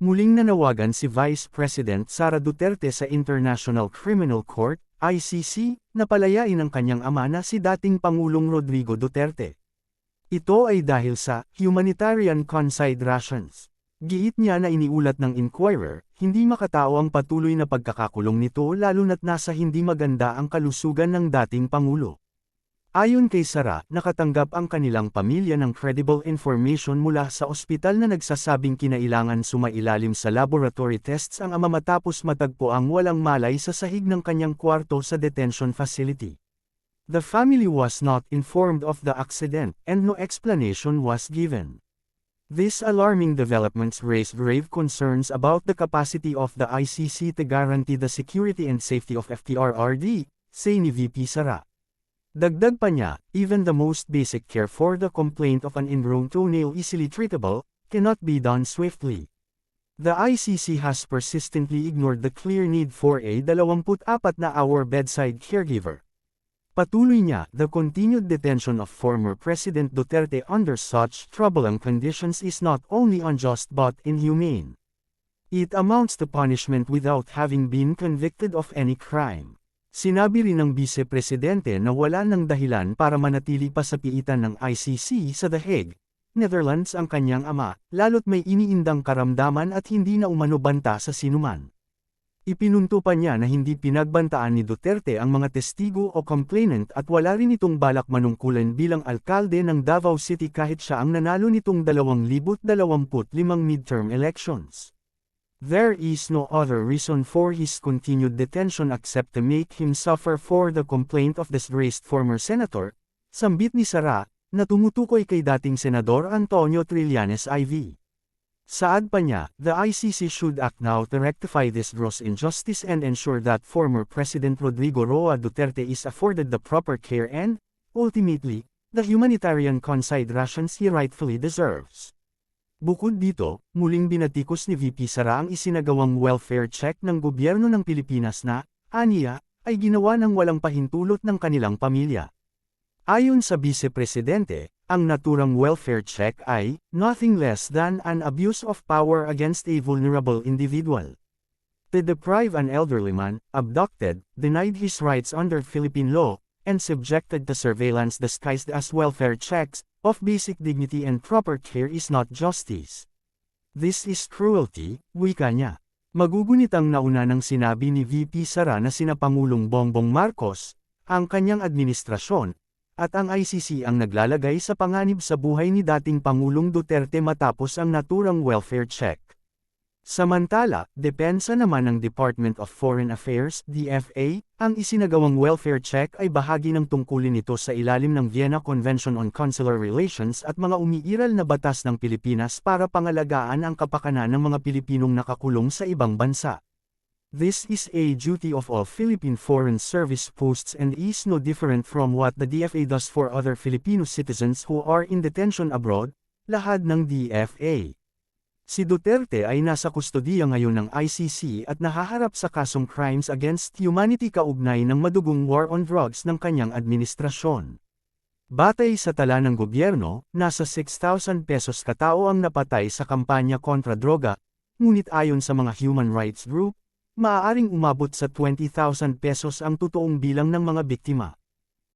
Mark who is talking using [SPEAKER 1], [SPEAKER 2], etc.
[SPEAKER 1] muling nanawagan si Vice President Sara Duterte sa International Criminal Court, ICC, na palayain ang kanyang ama na si dating Pangulong Rodrigo Duterte. Ito ay dahil sa humanitarian considerations. Giit niya na iniulat ng Inquirer, hindi makatao ang patuloy na pagkakakulong nito lalo na't nasa hindi maganda ang kalusugan ng dating Pangulo. Ayon kay Sara, nakatanggap ang kanilang pamilya ng credible information mula sa ospital na nagsasabing kinailangan sumailalim sa laboratory tests ang ama matapos matagpo ang walang malay sa sahig ng kanyang kwarto sa detention facility. The family was not informed of the accident, and no explanation was given. These alarming developments raised grave concerns about the capacity of the ICC to guarantee the security and safety of FTRRD, say ni VP Sara. Dagdag pa niya, even the most basic care for the complaint of an ingrown toenail easily treatable, cannot be done swiftly. The ICC has persistently ignored the clear need for a 24-hour bedside caregiver. Patuloy niya, the continued detention of former President Duterte under such troubling conditions is not only unjust but inhumane. It amounts to punishment without having been convicted of any crime. Sinabi rin ng Vice Presidente na wala ng dahilan para manatili pa sa piitan ng ICC sa The Hague, Netherlands ang kanyang ama, lalo't may iniindang karamdaman at hindi na umanobanta sa sinuman. Ipinunto pa niya na hindi pinagbantaan ni Duterte ang mga testigo o complainant at wala rin itong balak manungkulan bilang alkalde ng Davao City kahit siya ang nanalo nitong 2025 midterm elections. There is no other reason for his continued detention except to make him suffer for the complaint of disgraced former senator, sambit ni Sara, na tumutukoy kay dating Senador Antonio Trillanes IV. Saad pa niya, the ICC should act now to rectify this gross injustice and ensure that former President Rodrigo Roa Duterte is afforded the proper care and, ultimately, the humanitarian considerations he rightfully deserves. Bukod dito, muling binatikos ni VP Sara ang isinagawang welfare check ng gobyerno ng Pilipinas na, aniya, ay ginawa ng walang pahintulot ng kanilang pamilya. Ayon sa Vice Presidente, ang naturang welfare check ay nothing less than an abuse of power against a vulnerable individual. To deprive an elderly man, abducted, denied his rights under Philippine law, and subjected to surveillance disguised as welfare checks, of basic dignity and proper care is not justice. This is cruelty, wika niya. Magugunit ang nauna ng sinabi ni VP Sara na sina Pangulong Bongbong Marcos, ang kanyang administrasyon, at ang ICC ang naglalagay sa panganib sa buhay ni dating Pangulong Duterte matapos ang naturang welfare check. Samantala, depensa naman ng Department of Foreign Affairs, DFA, ang isinagawang welfare check ay bahagi ng tungkulin nito sa ilalim ng Vienna Convention on Consular Relations at mga umiiral na batas ng Pilipinas para pangalagaan ang kapakanan ng mga Pilipinong nakakulong sa ibang bansa. This is a duty of all Philippine Foreign Service posts and is no different from what the DFA does for other Filipino citizens who are in detention abroad, lahad ng DFA. Si Duterte ay nasa kustodiya ngayon ng ICC at nahaharap sa kasong crimes against humanity kaugnay ng madugong war on drugs ng kanyang administrasyon. Batay sa tala ng gobyerno, nasa 6,000 pesos katao ang napatay sa kampanya kontra droga, ngunit ayon sa mga human rights group, maaaring umabot sa 20,000 pesos ang totoong bilang ng mga biktima.